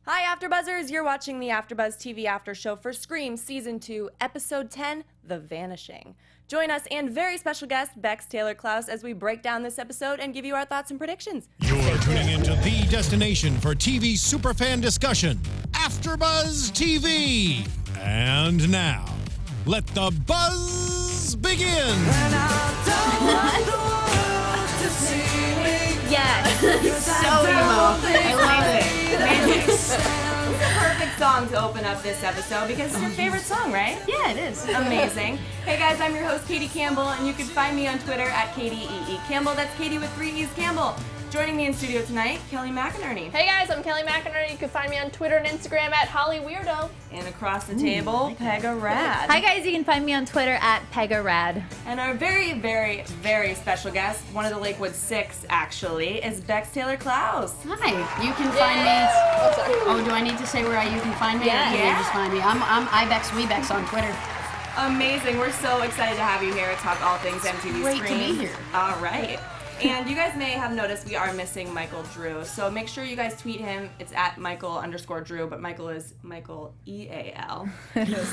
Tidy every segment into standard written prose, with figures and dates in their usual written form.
Hi, AfterBuzzers! You're watching the AfterBuzz TV After Show for Scream Season 2, Episode 10, The Vanishing. Join us and very special guest, Bex Taylor-Klaus, as we break down this episode and give you our thoughts and predictions. You're tuning into the destination for TV superfan discussion, AfterBuzz TV. And now, let the buzz begin! Yes! So emo. I love it. It's a perfect song to open up this episode because it's your favorite song, right? Yeah, it is. Amazing. Hey guys, I'm your host, Katie Campbell, and you can find me on Twitter at KatieEE Campbell. That's Katie with 3 E's Campbell. Joining me in studio tonight, Kelly McInerney. Hey guys, I'm Kelly McInerney. You can find me on Twitter and Instagram at HollyWeirdo. And across the table, Pegah Rad. Hi guys, you can find me on Twitter at Pegah Rad. And our very, very, very special guest, one of the Lakewood 6 actually, is Bex Taylor-Klaus. Hi. You can find me. Oh, do I need to say where you can find me? Yeah. You can just find me. I'm Ibex Webex on Twitter. Amazing. We're so excited to have you here to talk all things MTV Great to Scream. be here. All right. And you guys may have noticed we are missing Michael Drew. So make sure you guys tweet him. It's at Michael_Drew, but Michael is Michael EAL.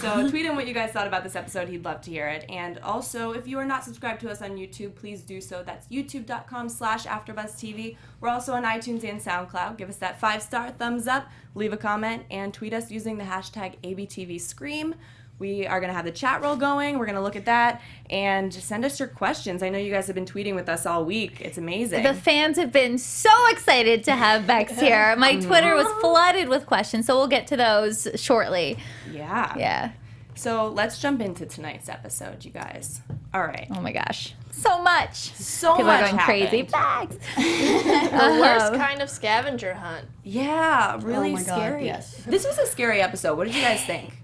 So tweet him what you guys thought about this episode. He'd love to hear it. And also, if you are not subscribed to us on YouTube, please do so. That's youtube.com/AfterBuzzTV. We're also on iTunes and SoundCloud. Give us that 5-star thumbs up, leave a comment, and tweet us using the hashtag ABTVScream. We are going to have the chat roll going. We're going to look at that and send us your questions. I know you guys have been tweeting with us all week. It's amazing. The fans have been so excited to have Bex here. My Twitter was flooded with questions, so we'll get to those shortly. Yeah. Yeah. So let's jump into tonight's episode, you guys. All right. Oh my gosh. So much. So People much are going crazy. happened. Bex. The worst kind of scavenger hunt. Yeah, really Oh my God, scary. yes. This was a scary episode. What did you guys think?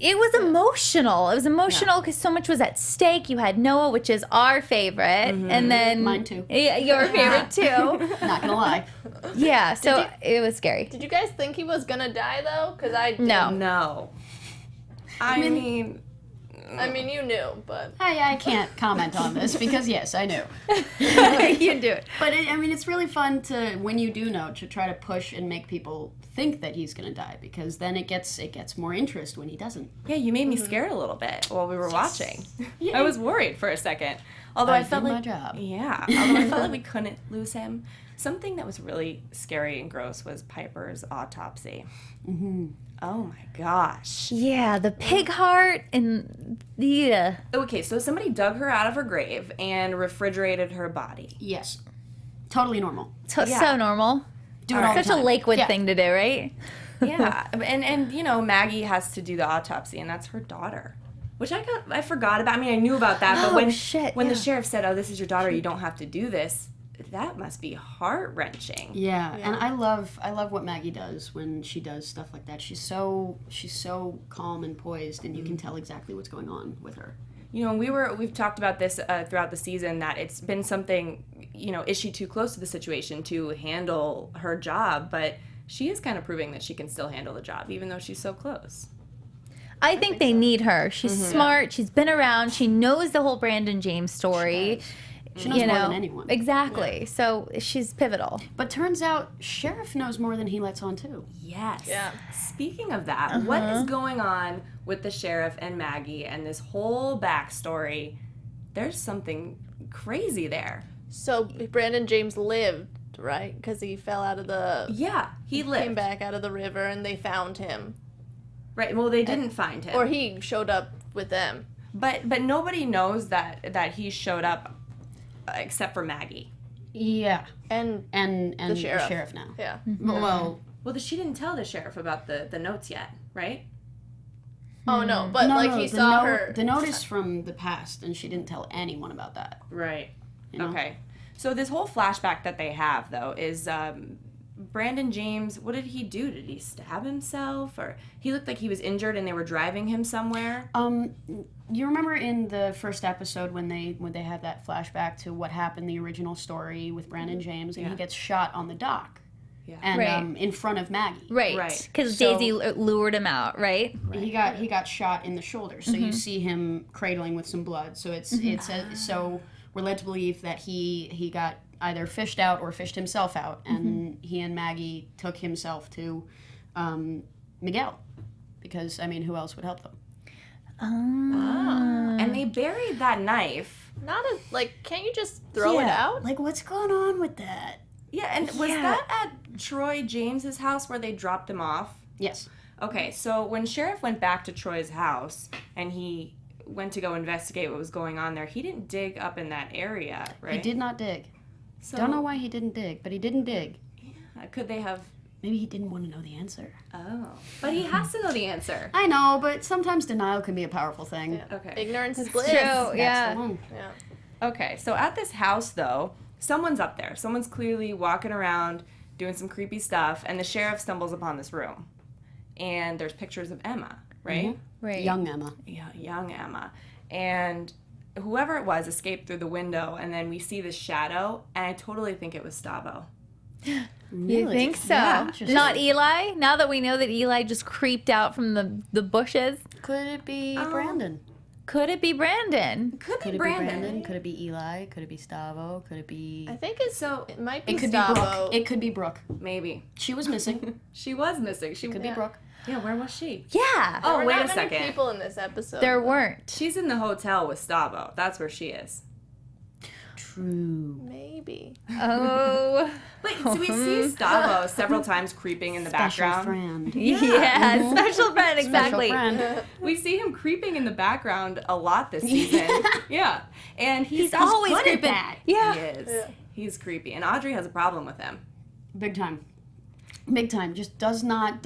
It was emotional. It was emotional because so much was at stake. You had Noah, which is our favorite, and then Mine too. Yeah, your favorite too. Not gonna lie. Yeah, so it was scary. Did you guys think he was gonna die though? Because I didn't. No. No. I mean, I mean, you knew, but I can't comment on this because yes, I knew. You do it. But it's really fun to, when you do know, to try to push and make people think that he's gonna die, because then it gets more interest when he doesn't. yeah, you made me scared a little bit while we were watching. Yeah. I was worried for a second. Although I felt did my like job. Yeah. Although I felt like we couldn't lose him. Something that was really scary and gross was Piper's autopsy. Oh my gosh. Yeah, the pig heart and the Okay, so somebody dug her out of her grave and refrigerated her body. Yes. Totally normal. so normal. Do it all the Such a time. Lakewood Yeah. thing to do, right? Yeah, and you know, Maggie has to do the autopsy, and that's her daughter. Which I forgot about. I mean, I knew about that, but Oh, when shit, the yeah. sheriff said, "Oh, this is your daughter. You don't have to do this," that must be heart-wrenching. Yeah, and I love what Maggie does when she does stuff like that. She's so calm and poised, and you can tell exactly what's going on with her. You know, we've talked about this throughout the season, that it's been something, you know, is she too close to the situation to handle her job? But she is kind of proving that she can still handle the job, even though she's so close. I think they need her. She's smart. She's been around. She knows the whole Brandon James story. She knows more than anyone. Exactly. So she's pivotal. But turns out Sheriff knows more than he lets on too. Yes. Yeah. Speaking of that, what is going on with the sheriff and Maggie and this whole backstory? There's something crazy there. so Brandon James lived, right? Because he fell out of the. Yeah, he lived. Came back out of the river and they found him, Right. Well, they didn't find him. or he showed up with them. But nobody knows that he showed up except for Maggie. Yeah, And and the sheriff. now. Yeah. Well, Well, she didn't tell the sheriff about the notes yet, right? Oh no, but no, like no, he the saw note, her. The note is from the past, and she didn't tell anyone about that. Right. You know? Okay. So this whole flashback that they have, though, is Brandon James. What did he do? Did he stab himself, or he looked like he was injured and they were driving him somewhere? You remember in the first episode when they had that flashback to what happened, the original story with Brandon James, and he gets shot on the dock. Yeah. And Right. in front of Maggie. Right. Because So- Daisy lured him out, right? He got shot in the shoulder, so you see him cradling with some blood. So so we're led to believe that he got either fished out or fished himself out, and he and Maggie took himself to Miguel, because, I mean, who else would help them? And they buried that knife. Can't you just throw it out? Like, what's going on with that? Yeah, and was that at Troy James's house where they dropped him off? Yes. Okay, so when Sheriff went back to Troy's house and he went to go investigate what was going on there, he didn't dig up in that area, right? He did not dig. So, Don't know why he didn't dig, but he didn't dig. could they have... Maybe he didn't want to know the answer. Oh. But he has to know the answer. I know, but sometimes denial can be a powerful thing. Yeah. Okay. Ignorance is bliss. True, That's yeah. the one. Yeah. Okay, so at this house, though, someone's up there. Someone's clearly walking around doing some creepy stuff, and the sheriff stumbles upon this room. And there's pictures of Emma, right? Right. Young Emma. Yeah, young Emma. And whoever it was escaped through the window, and then we see this shadow, and I totally think it was Stavo. You think so? Yeah. Not Eli? Now that we know that Eli just creeped out from the bushes, Could it be Brandon? could it be Brandon? Could Could be it Brandon. be Brandon? Could it be Eli? Could it be Stavo? Could it be... I think it might be It could be Stavo. Brooke. It could be Brooke. Maybe. She was missing. She was missing. She Could be Brooke. Yeah, where was she? Yeah. There Oh, were wait not a many second. people in this episode. There weren't. She's in the hotel with Stavo. That's where she is. True. Maybe. Oh. Wait, so we see Stavo several times creeping in the Special background. friend. Yeah, special friend, exactly. Special friend. We see him creeping in the background a lot this season. Yeah. And he's always good at creeping. that. Yeah. He is. Yeah. He's creepy. And Audrey has a problem with him. Big time. Big time. Just does not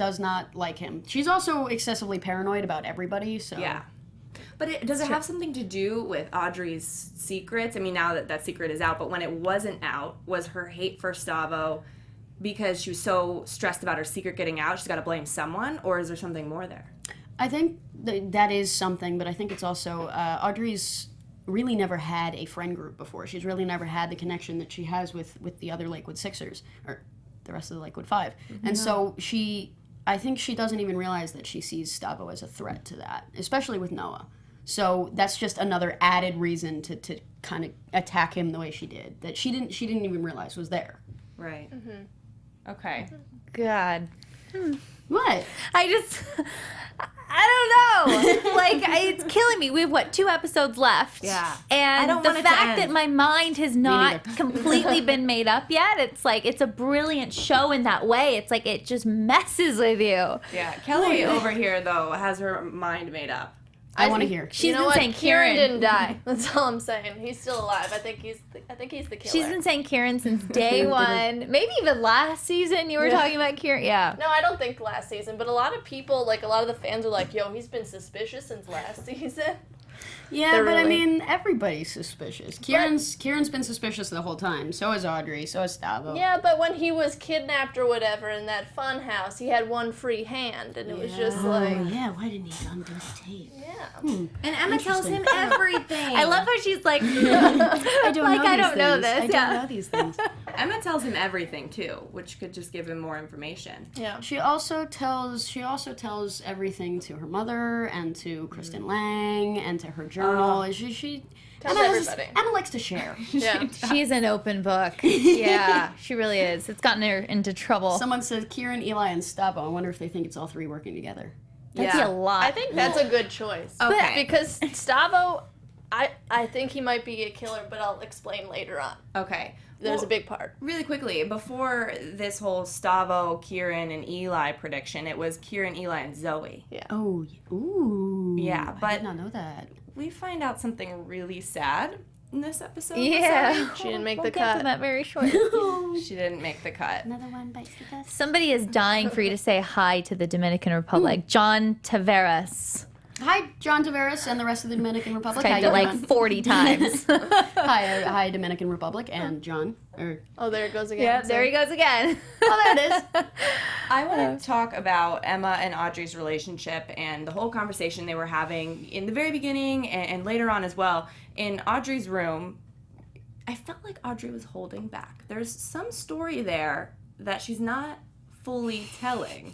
like him. She's also excessively paranoid about everybody, so... Yeah. But does it have something to do with Audrey's secrets? I mean, now that secret is out, but when it wasn't out, was her hate for Stavo because she was so stressed about her secret getting out, she's got to blame someone, or is there something more there? I think that is something, but I think it's also... Audrey's really never had a friend group before. She's really never had the connection that she has with the other Lakewood Sixers, or the rest of the Lakewood Five. And so I think she doesn't even realize that she sees Stavo as a threat to that, especially with Noah. So that's just another added reason to kind of attack him the way she did, that she didn't even realize was there. Right. Okay. God. What? I don't know. It's killing me. We have, 2 episodes left? Yeah. And I don't the want it to fact that end. my mind has not completely been made up yet, it's a brilliant show in that way. It's like it just messes with you. Yeah. Kelly over here, though, has her mind made up. I want to hear. She's you know been what? saying Kieran Kieran. didn't die. That's all I'm saying. He's still alive. I think he's the killer. She's been saying Kieran since day one. Maybe even last season you were talking about Kieran. Yeah. No, I don't think last season, but a lot of people, a lot of the fans are like, yo, he's been suspicious since last season. Yeah, They're but I really- mean, everybody's suspicious. Kieran's been suspicious the whole time. So is Audrey. So is Stavo. Yeah, but when he was kidnapped or whatever in that fun house, he had one free hand, and it was just like, Oh, yeah, why didn't he undo the tape? yeah. And Emma tells him everything. I love how she's like, I don't like, know I these don't know things. this. I Yeah. don't know these things. Emma tells him everything, too, which could just give him more information. Yeah. She also tells everything to her mother and to Kristen Lang and to her journal. She Tells Emma everybody. Emma likes to share. Yeah. she's an open book. Yeah, she really is. It's gotten her into trouble. Someone says Kieran, Eli, and Stavo. I wonder if they think it's all three working together. That's Yeah. a lot. I think that's a good choice. Okay. Because Stavo, I think he might be a killer, but I'll explain later on. Okay. There's Well, a big part. Really quickly, before this whole Stavo, Kieran, and Eli prediction, it was Kieran, Eli, and Zoe. Oh, ooh. Yeah, I but- did not know that. We find out something really sad in this episode. with Yeah. Zoe. She didn't make We'll the get to cut. that very shortly. She didn't make the cut. Another one bites the dust. Somebody is dying for you to say hi to the Dominican Republic. John Tavares. Hi, John Tavares and the rest of the Dominican Republic. How Typed you it like doing? 40 times. Hi, Dominican Republic and John. Oh, there it goes again. Yeah, there he goes again. Oh, there it is. I want to talk about Emma and Audrey's relationship and the whole conversation they were having in the very beginning and later on as well. In Audrey's room, I felt like Audrey was holding back. There's some story there that she's not fully telling.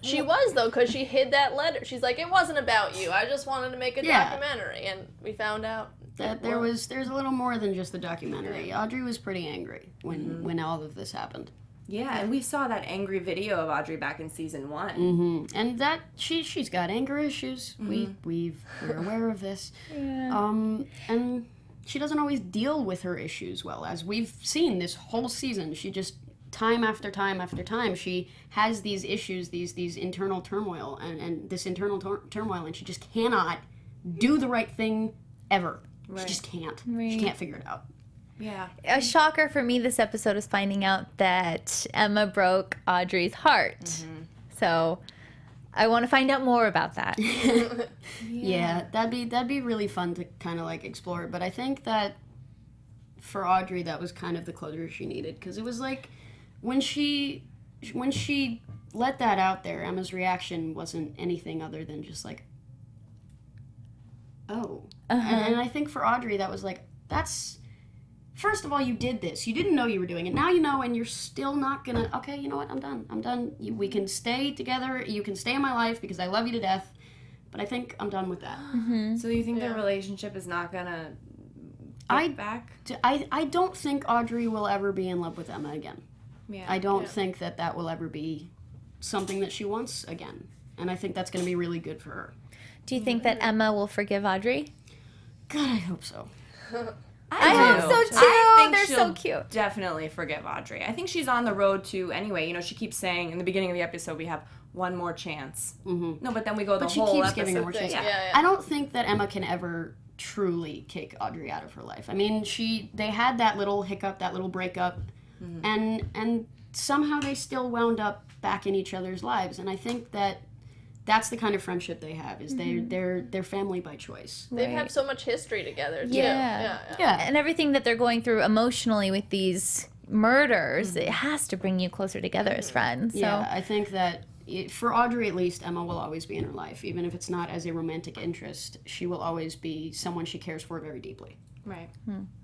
She was, though, because she hid that letter. She's like, it wasn't about you. I just wanted to make a Yeah. documentary. And we found out That there's a little more than just the documentary. Audrey was pretty angry when all of this happened. Yeah, and we saw that angry video of Audrey back in season 1. Mm-hmm. And that she's got anger issues. We're aware of this. And she doesn't always deal with her issues well, as we've seen this whole season. She just time after time after time, she has these issues, these internal turmoil, and this internal turmoil, and she just cannot do the right thing ever. Right. She just can't. Right. She can't figure it out. Yeah. A shocker for me this episode is finding out that Emma broke Audrey's heart. Mm-hmm. So I want to find out more about that. Yeah, that'd be really fun to kind of like explore. But I think that for Audrey, that was kind of the closure she needed, because it was like when she let that out there, Emma's reaction wasn't anything other than just like, oh. And I think for Audrey, that was like, that's. First of all, you did this. You didn't know you were doing it. Now you know, and you're still not gonna. Okay, you know what? I'm done. We can stay together. You can stay in my life because I love you to death. But I think I'm done with that. Mm-hmm. So you think their relationship is not gonna get back? I don't think Audrey will ever be in love with Emma again. Yeah. I don't think that will ever be something that she wants again. And I think that's gonna be really good for her. Do you think that Emma will forgive Audrey? God, I hope so. I hope so too. I think They're she'll so cute. definitely forgive Audrey. I think she's on the road to, anyway, you know, she keeps saying in the beginning of the episode we have one more chance. Mm-hmm. No, but then we go the whole episode. But she keeps giving her more chances. Yeah. I don't think that Emma can ever truly kick Audrey out of her life. I mean, they had that little hiccup, that little breakup, and somehow they still wound up back in each other's lives. And I think that's the kind of friendship they have, is they're family by choice. They have so much history together, too. Yeah. And everything that they're going through emotionally with these murders, it has to bring you closer together as friends. So. Yeah, I think that for Audrey, at least, Emma will always be in her life. Even if it's not as a romantic interest, she will always be someone she cares for very deeply. Right.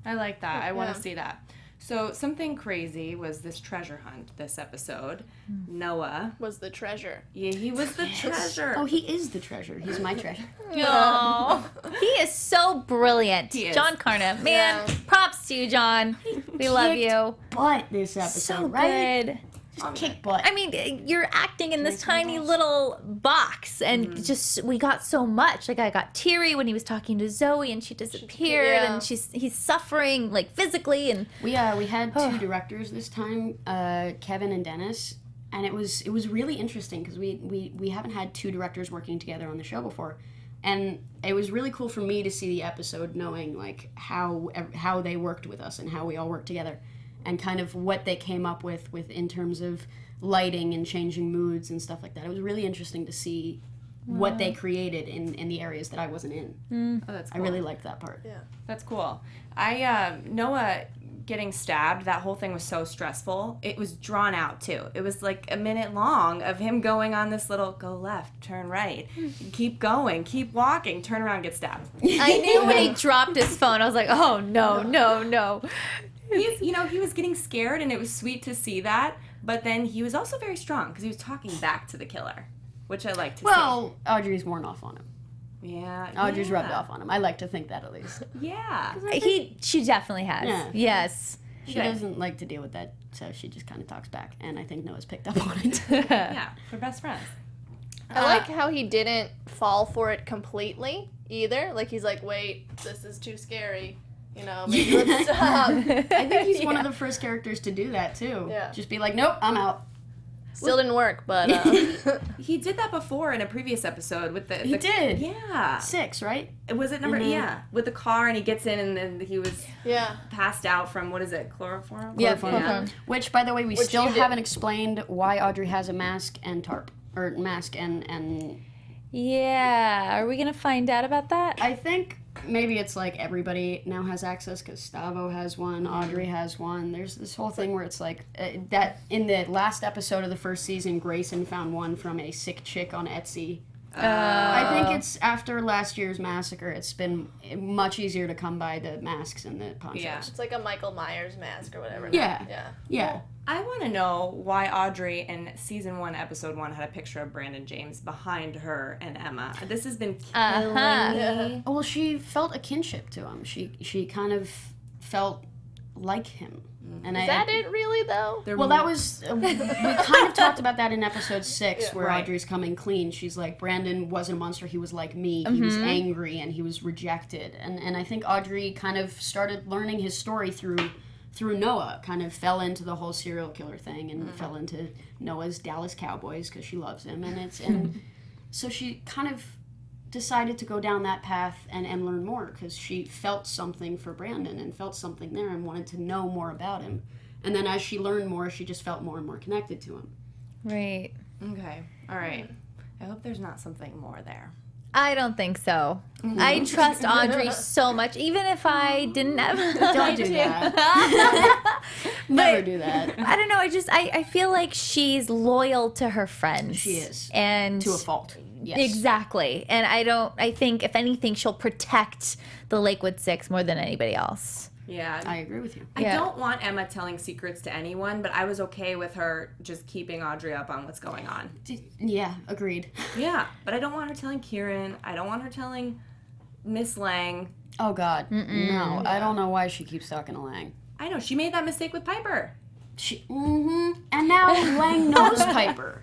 I like that. I want to see that. So something crazy was this treasure hunt this episode. Noah was the treasure. Yeah, he was the treasure. Oh, he is the treasure. He's my treasure. No. He is so brilliant. He is. John Carna. Man, props to you, John. We love you. Butt this episode, So right? good. Just kick butt. I mean, you're acting in this tiny little box, and just we got so much. Like I got teary when he was talking to Zoe, and she disappeared, and he's suffering like physically. And we had two directors this time, Kevin and Dennis, and it was really interesting because we haven't had two directors working together on the show before, and it was really cool for me to see the episode knowing like how they worked with us and how we all worked together. And kind of what they came up with in terms of lighting and changing moods and stuff like that. It was really interesting to see what they created in the areas that I wasn't in. Oh, that's cool. I really liked that part. Yeah. That's cool. Noah getting stabbed, that whole thing was so stressful. It was drawn out, too. It was like a minute long of him going on this little go left, turn right, keep going, keep walking, turn around, get stabbed. I knew when he dropped his phone, I was like, oh, no. He was getting scared, and it was sweet to see that. But then he was also very strong because he was talking back to the killer, which I like to see. Well, Audrey's worn off on him. Yeah. Audrey's rubbed off on him. I like to think that at least. Yeah. She definitely has. Yeah. Yes. She doesn't like to deal with that, so she just kind of talks back. And I think Noah's picked up on it. Yeah. They're best friends. I like how he didn't fall for it completely either. Like he's like, wait, this is too scary. Maybe let's stop. I think he's one of the first characters to do that, too. Yeah. Just be like, nope, I'm out. Still didn't work, but... He did that before in a previous episode with the... He did? Yeah. 6, right? Was it number... Yeah. With the car, and he gets in, and then he was passed out from, what is it, chloroform? Yeah, chloroform. Which, by the way, we still haven't explained why Audrey has a mask and tarp. Or mask and... Yeah. Are we going to find out about that? I think... Maybe it's like everybody now has access because Stavo has one, Audrey has one. There's this whole thing where it's like that in the last episode of the first season, Grayson found one from a sick chick on Etsy. I think it's after last year's massacre, it's been much easier to come by the masks and the ponchos. Yeah. It's like a Michael Myers mask or whatever. Yeah. Well, I want to know why Audrey in season 1, episode 1 had a picture of Brandon James behind her and Emma. This has been killing me. Well, she felt a kinship to him. She kind of felt like him. And Is that it really though? Well, that was we kind of talked about that in episode 6, where Right. Audrey's coming clean. She's like, Brandon wasn't a monster. He was like me. He was angry and he was rejected. And I think Audrey kind of started learning his story through Noah. Kind of fell into the whole serial killer thing and fell into Noah's Dallas Cowboys because she loves him. And so she kind of decided to go down that path and learn more because she felt something for Brandon and felt something there and wanted to know more about him. And then as she learned more, she just felt more and more connected to him. Right. Okay. All right. I hope there's not something more there. I don't think so. I trust Audrey so much, even if I didn't have. Don't do that. Never do that. I don't know. I feel like she's loyal to her friends. She is. And To a fault. Yes. Exactly. And I think if anything, she'll protect the Lakewood Six more than anybody else. Yeah. I agree with you. I don't want Emma telling secrets to anyone, but I was okay with her just keeping Audrey up on what's going on. Yeah, agreed. Yeah, but I don't want her telling Kieran. I don't want her telling Miss Lang. Oh, God. No, I don't know why she keeps talking to Lang. I know, she made that mistake with Piper. And now Lang knows Piper.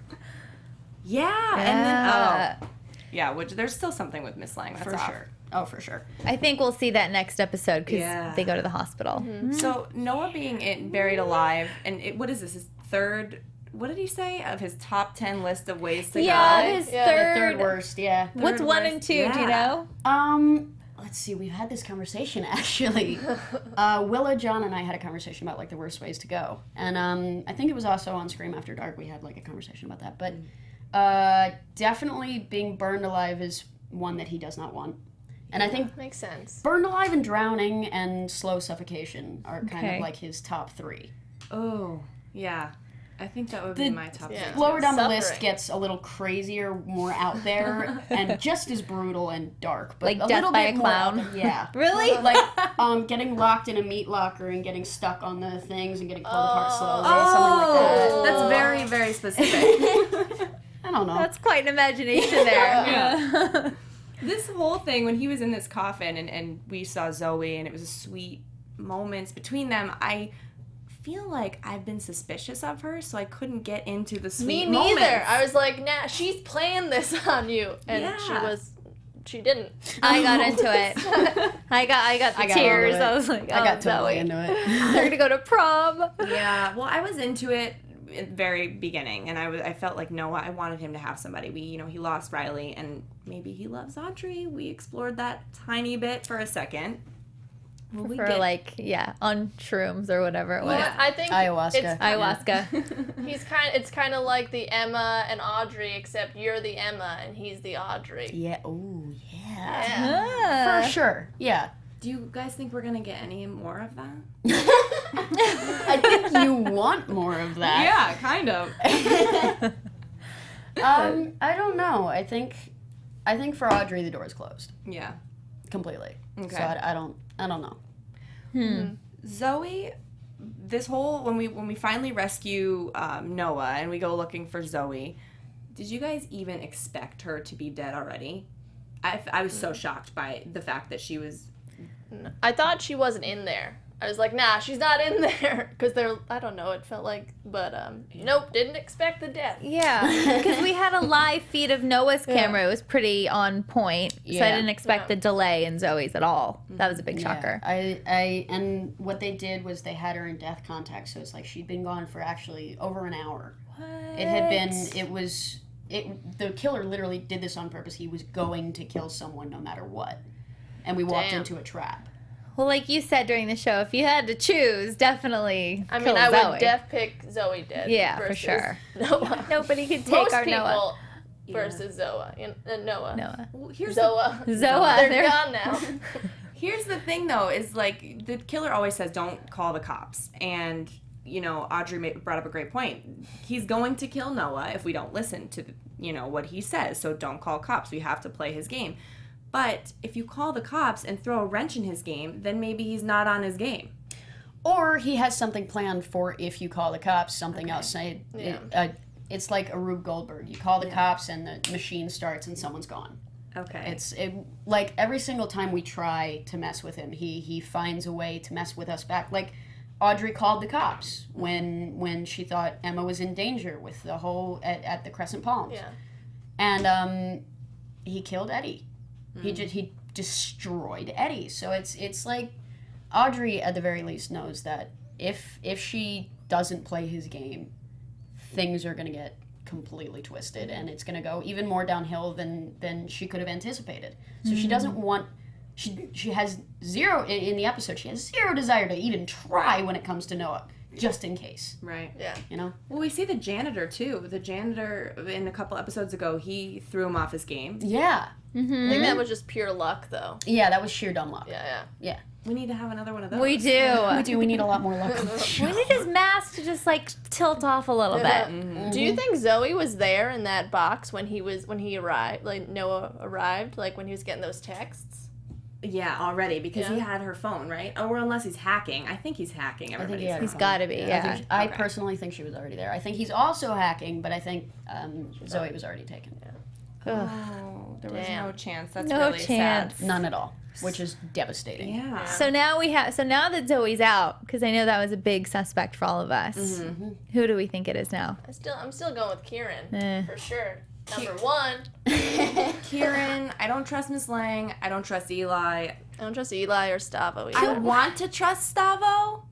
Yeah, and then, yeah, which there's still something with Miss Lang. That's For off. sure. Oh, for sure. I think we'll see that next episode because Yeah. they go to the hospital. So Noah being buried alive, and what is this? His third? What did he say of his top 10 list of ways to Yeah, go? his Yeah, third. Third worst, yeah. What's Third 1 worst, and 2? Do you yeah. know? Let's see, we've had this conversation actually. Willa, John, and I had a conversation about like the worst ways to go. And I think it was also on Scream After Dark we had like a conversation about that. But definitely being burned alive is one that he does not want. And I think Makes sense. burned alive and drowning and slow suffocation are kind Okay. of like his top 3. Oh, yeah. I think that would be my top yeah. three. Lower down the Suffering. list gets a little crazier, more out there, and just as brutal and dark. But Like a Death little by bit a more out Clown? there. Yeah. Really? Like getting locked in a meat locker and getting stuck on the things and getting pulled apart slowly, something like that. That's very, very specific. I don't know. That's quite an imagination there. Yeah. This whole thing, when he was in this coffin and we saw Zoe and it was a sweet moments between them, I feel like I've been suspicious of her, so I couldn't get into the sweet Me moments. neither. I was like, nah, she's playing this on you. And Yeah. she didn't. I got into it. I got the I got tears. into it. I was like, oh, I got totally Zoe. into it. They're gonna go to prom. Yeah, well, I was into it at the very beginning, and I felt like Noah, I wanted him to have somebody. He lost Riley, and maybe he loves Audrey. We explored that tiny bit for a second. Will For on shrooms or whatever it was. Yeah, I think Ayahuasca. It's, Ayahuasca. it's kind of like the Emma and Audrey, except you're the Emma and he's the Audrey. Yeah. Oh, yeah. Yeah. For sure. Yeah. Do you guys think we're gonna get any more of that? I think you want more of that. Yeah, kind of. I don't know. I think for Audrey the door is closed Yeah. completely. Okay. So I don't know. Zoe, this whole when we finally rescue Noah and we go looking for Zoe, did you guys even expect her to be dead already? I was so shocked by the fact that she was. I thought she wasn't in there. I was like, nah, she's not in there. Because I don't know, it felt like, but nope, didn't expect the death. Yeah, because we had a live feed of Noah's camera. It was pretty on point, so I Yeah. didn't expect the delay in Zoe's at all. That was a big shocker. I and what they did was they had her in death contact, so it's like she'd been gone for actually over an hour. It had been. The killer literally did this on purpose. He was going to kill someone no matter what, and we walked Damn. into a trap. Well, like you said during the show, if you had to choose, definitely I mean, kill I Zoe. would pick Zoe dead. Yeah, for versus sure. Noah. Nobody could take Most our people Noah. versus Noah. Noah. Well, here's Zoa. Zoa. They're gone now. Here's the thing, though, is like the killer always says, "Don't call the cops," and Audrey brought up a great point. He's going to kill Noah if we don't listen to what he says. So don't call cops. We have to play his game. But if you call the cops and throw a wrench in his game, then maybe he's not on his game. Or he has something planned for if you call the cops, something else. It's like a Rube Goldberg. You call the cops and the machine starts and someone's gone. Okay. Like every single time we try to mess with him, he finds a way to mess with us back. Like Audrey called the cops when she thought Emma was in danger with the whole at the Crescent Palms. Yeah. And he killed Eddie. He destroyed Eddie. So it's like Audrey at the very least knows that if she doesn't play his game, things are going to get completely twisted, and it's going to go even more downhill than she could have anticipated. So she doesn't want. She has zero in the episode. She has zero desire to even try when it comes to Noah, just in case. Right. Yeah. You know. Well, we see the janitor too. The janitor in a couple episodes ago, he threw him off his game. Yeah. I think that was just pure luck, though. Yeah, that was sheer dumb luck. Yeah. Yeah. We need to have another one of those. We do. We do. We need a lot more luck on the show. We need his mask to just like tilt off a little bit. Do you think Zoe was there in that box when he arrived? Like Noah arrived, like when he was getting those texts. Yeah, already, because he Yeah. had her phone, right? Or unless he's hacking. I think he's hacking everybody's he had phone. her He's got to be. Yeah. I Okay. personally think she was already there. I think he's also hacking, but I think Zoe was already taken. Oh, there was Damn. no chance. That's No really chance. sad. None at all, which is devastating. Yeah. So now now that Zoe's out, because I know that was a big suspect for all of us. Who do we think it is now? I'm still going with Kieran Eh. for sure. Number one. Kieran, I don't trust Miss Lang. I don't trust Eli. I don't trust Eli or Stavo I either. want to trust Stavo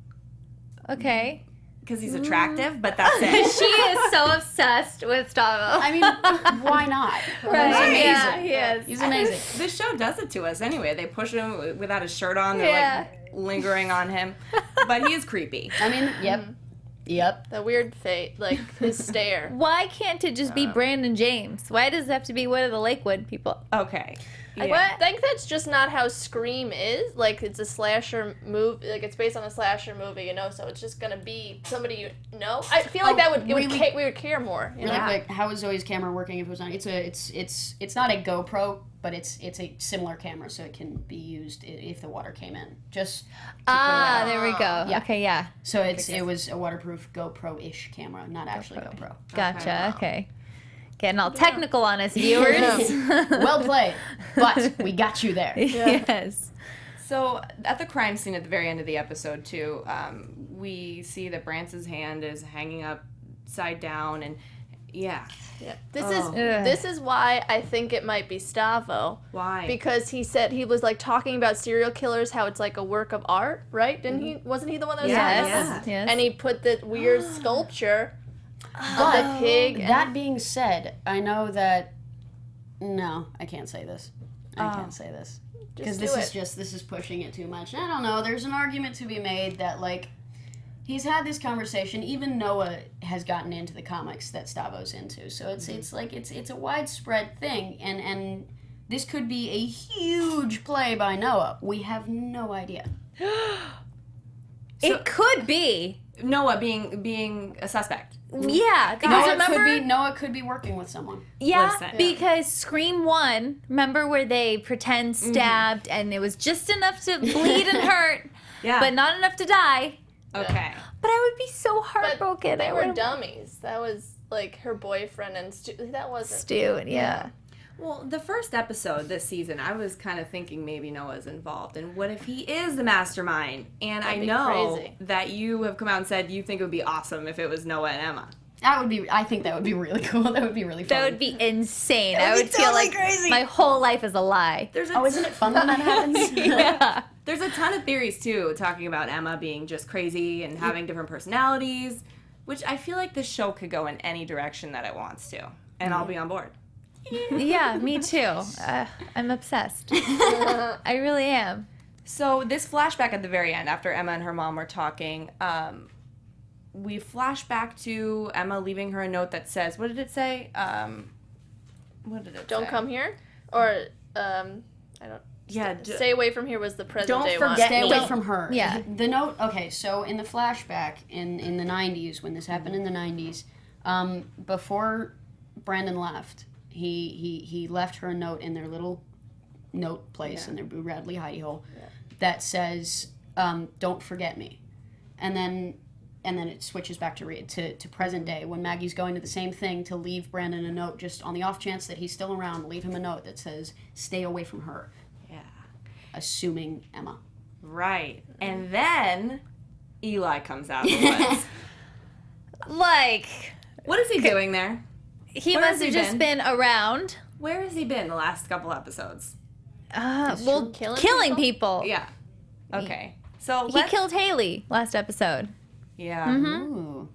Okay. because he's attractive, but that's it. She is so obsessed with Stavo. I mean, why not? Right. He's amazing. Yeah, he is. He's amazing. This show does it to us anyway. They push him without his shirt on. They're Yeah. like lingering on him. But he is creepy. I mean, yep. The weird fate, like his stare. Why can't it just be Brandon James? Why does it have to be one of the Lakewood people? Okay. I think that's just not how Scream is. Like, it's a slasher movie. Like, it's based on a slasher movie, you know. So it's just gonna be somebody you know. I feel like we would care more. You Really know? quick, how is Zoe's camera working? If it was on, it's not a GoPro, but it's a similar camera, so it can be used if the water came in. Just to put it out. There we go. Yeah. Okay, yeah. So it was a waterproof GoPro-ish camera, not actually GoPro. Gotcha. Okay. Getting all technical on us, viewers. Well played, but we got you there. Yes. So at the crime scene at the very end of the episode too, we see that Brance's hand is hanging upside down, and yeah. Yeah. This is why I think it might be Stavo. Why? Because he said he was like talking about serial killers, how it's like a work of art, right? Didn't he? Wasn't he the one that was Yes. talking about this? Yes. And he put the weird sculpture of the pig. and- That being said, I know that. No, I can't say this. I can't say this because Just do this is pushing it too much. I don't know. There's an argument to be made that like he's had this conversation. Even Noah has gotten into the comics that Stavo's into, so it's like it's a widespread thing, and this could be a huge play by Noah. We have no idea. It could be. Noah being a suspect. Yeah. Because remember? Noah could be working with someone. Yeah, Listen. because Scream 1, remember where they pretend stabbed and it was just enough to bleed and hurt, Yeah. but not enough to die. Okay. But I would be so But heartbroken. they I were would dummies. That was like her boyfriend and that wasn't. Stu, yeah. Well, the first episode this season, I was kind of thinking maybe Noah's involved, and what if he is the mastermind? And That'd I be know crazy. that you have come out and said you think it would be awesome if it was Noah and Emma. I think that would be really cool. That would be really fun. That would be insane. That I would would be feel totally like crazy. my whole life is a lie. There's a Oh, isn't it fun when that happens? Yeah. There's a ton of theories too, talking about Emma being just crazy and having different personalities, which I feel like this show could go in any direction that it wants to, and I'll be on board. Yeah, me too. I'm obsessed. I really am. So this flashback at the very end, after Emma and her mom were talking, we flash back to Emma leaving her a note that says, what did it say? What did it say? Don't come here, or I don't. Yeah, Stay away from here was the present don't day forget one. Stay away Don't- from her. yeah. The note. Okay, so in the flashback in the 90s, when this happened in the 90s, before Brandon left, he left her a note in their little note place in their Boo Radley hidey hole that says, "Don't forget me," and then it switches back to present day when Maggie's going to the same thing to leave Brandon a note just on the off chance that he's still around. Leave him a note that says, "Stay away from her," Yeah. assuming Emma. Right. And then Eli comes out of the woods. Like, What is he doing there? he Where must has he have just been around. Where has he been the last couple episodes? Well, Killing killing people. Yeah. Okay. So He killed Haley last episode. Yeah. Ooh,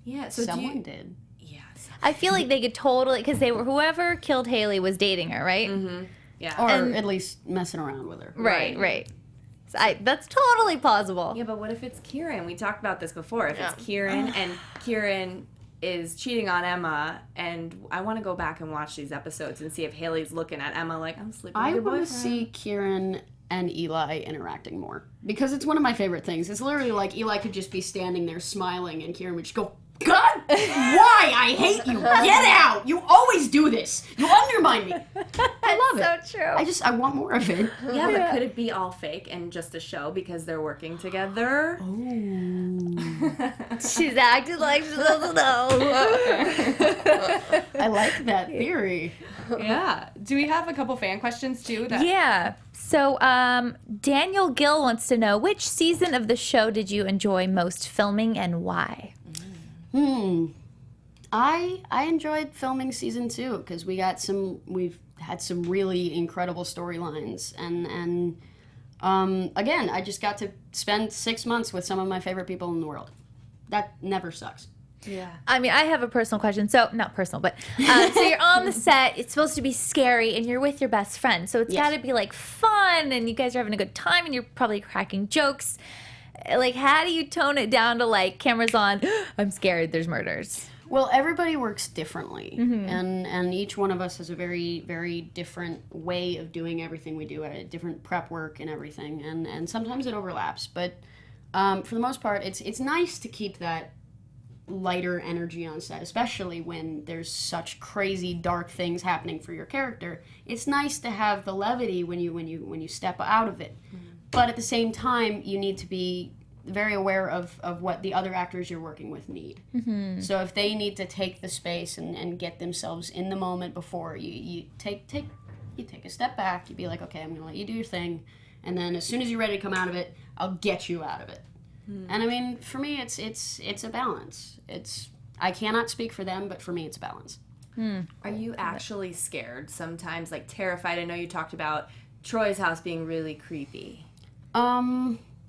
Yeah. So someone did. Yeah. I feel like they could totally, because they were, whoever killed Haley was dating her, right? Yeah. Or And- at least messing around with her. Right. So that's totally plausible. Yeah, but what if it's Kieran? We talked about this before. If it's Kieran and Kieran is cheating on Emma, and I want to go back and watch these episodes and see if Haley's looking at Emma like, I'm sleeping with I your want boyfriend. to see Kieran and Eli interacting more because it's one of my favorite things. It's literally like Eli could just be standing there smiling, and Kieran would just go, "God, why? I hate you! Get out! You always do this. You undermine me." I love it. So true. I want more of it. Yeah, but could it be all fake and just a show because they're working together? She's acting like she doesn't know. I like that theory. Yeah. Do we have a couple fan questions too? Yeah. So, Daniel Gill wants to know, which season of the show did you enjoy most filming and why? I enjoyed filming season 2 because we've had some really incredible storylines and again, I just got to spend 6 months with some of my favorite people in the world. That never sucks. Yeah. I mean, I have a personal question. So, not personal, but so you're on the set. It's supposed to be scary, and you're with your best friend. So it's Yes. got to be like fun, and you guys are having a good time, and you're probably cracking jokes. Like, how do you tone it down to like cameras on? I'm scared. There's murders. Well, everybody works differently, and each one of us has a very, very different way of doing everything we do, a different prep work and everything, and sometimes it overlaps. But for the most part, it's nice to keep that lighter energy on set, especially when there's such crazy dark things happening for your character. It's nice to have the levity when you step out of it, but at the same time, you need to be very aware of what the other actors you're working with need. So if they need to take the space and get themselves in the moment before you take a step back, you be like, okay, I'm gonna let you do your thing, and then as soon as you're ready to come out of it, I'll get you out of it. And I mean, for me, it's a balance. I cannot speak for them, but for me, it's a balance. Are you actually scared sometimes, like terrified? I know you talked about Troy's house being really creepy.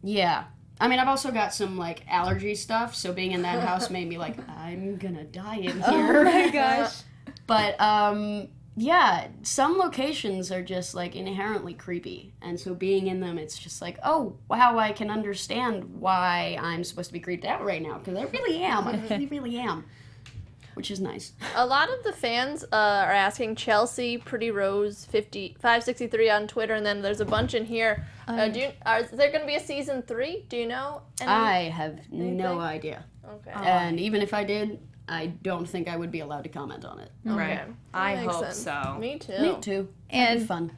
Yeah. I mean, I've also got some, like, allergy stuff, so being in that house made me like, I'm gonna die in here. Oh my gosh. But, yeah, some locations are just, like, inherently creepy, and so being in them, it's just like, oh, wow, I can understand why I'm supposed to be creeped out right now, because I really am. I really, really am. Which is nice. A lot of the fans are asking Chelsea Pretty Rose 563 on Twitter, and then there's a bunch in here. Is there going to be a season 3? Do you know? I have no idea. Okay. And even if I did, I don't think I would be allowed to comment on it. Right. That I makes hope sense. so. Me too. Me too. And- That'd be fun.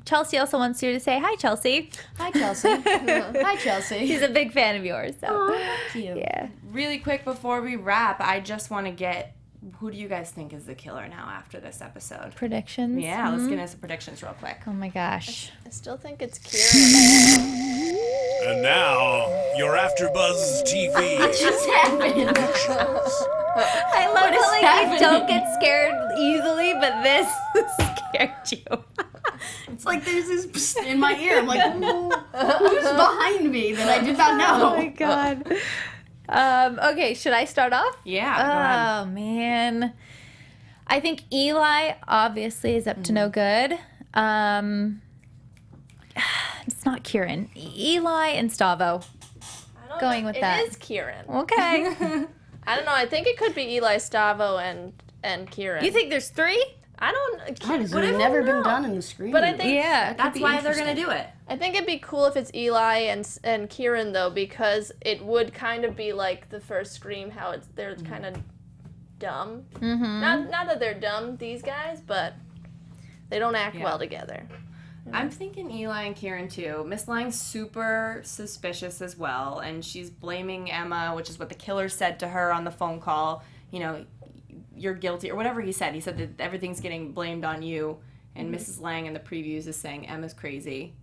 Chelsea also wants you to say hi, Chelsea. Hi, Chelsea. Hi, Chelsea. She's a big fan of yours. So. Thank you. Yeah. Really quick before we wrap, I just want to get, who do you guys think is the killer now after this episode? Predictions. Yeah, let's get into some predictions real quick. Oh my gosh. I still think it's Kieran. And now, your AfterBuzz TV. Just happened. I love how like you don't get scared easily, but this scared you. It's like there's this psst in my ear. I'm like, who's behind me that I did not know? Oh my god. Okay, should I start off? Yeah, go ahead. Oh man. I think Eli obviously is up to no good. It's not Kieran. Eli and Stavo. I don't Going know. with that. It is Kieran. Okay. I don't know. I think it could be Eli, Stavo, and Kieran. You think there's 3? I don't. That has what if- never been no. done in the screen. But I think Yeah. That's why they're going to do it. I think it'd be cool if it's Eli and Kieran though, because it would kind of be like the first Scream, how they're kind of dumb. Not that they're dumb, these guys, but they don't act well together. I'm thinking Eli and Kieran too. Miss Lang's super suspicious as well, and she's blaming Emma, which is what the killer said to her on the phone call. You know, you're guilty, or whatever he said. He said that everything's getting blamed on you, and Mrs. Lang in the previews is saying Emma's crazy.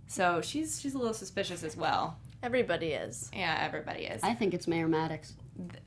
So she's a little suspicious as well. Everybody is. Yeah, everybody is. I think it's Mayor Maddox.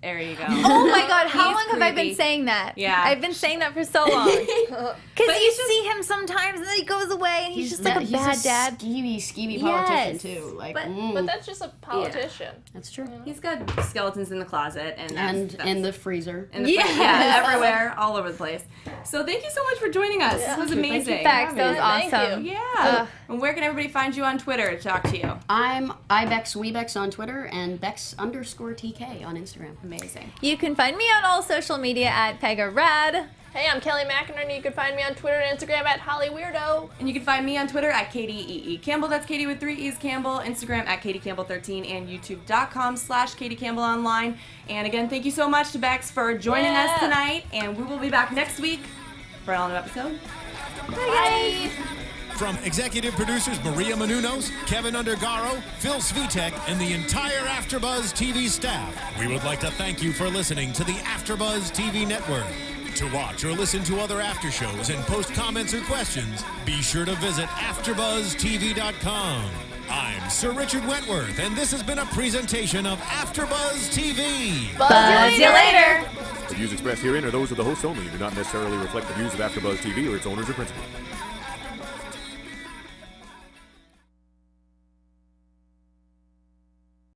There you go. Oh my God, how He's long have I creepy. been saying that? Yeah. I've been saying that for so long. Because you see him sometimes and then he goes away and he's just like a bad dad. Skeevy politician Yes, too. Like, But that's just a politician. that's true. He's got skeletons in the closet and In the freezer. in the yeah, everywhere, all over the place. So thank you so much for joining us. This was amazing. Facts, that was Thank awesome. you. Yeah. And where can everybody find you on Twitter to talk to you? I'm iBexWebex on Twitter and Bex_TK on Instagram. Amazing. You can find me on all social media at Pegah Rad. Hey, I'm Kelly McInerney. You can find me on Twitter and Instagram at HollyWeirdo. And you can find me on Twitter at Katie Campbell. That's Katie with 3 E's Campbell. Instagram at KatieCampbell13 and YouTube.com/KatieCampbellOnline. And again, thank you so much to Bex for joining us tonight. And we will be back next week for an all new episode. Bye. From executive producers Maria Menounos, Kevin Undergaro, Phil Svitek, and the entire AfterBuzz TV staff, we would like to thank you for listening to the AfterBuzz TV network. To watch or listen to other after shows and post comments or questions, be sure to visit AfterBuzzTV.com. I'm Sir Richard Wentworth, and this has been a presentation of AfterBuzz TV. Buzz you later. The views expressed herein are those of the hosts only and do not necessarily reflect the views of AfterBuzz TV or its owners or principals.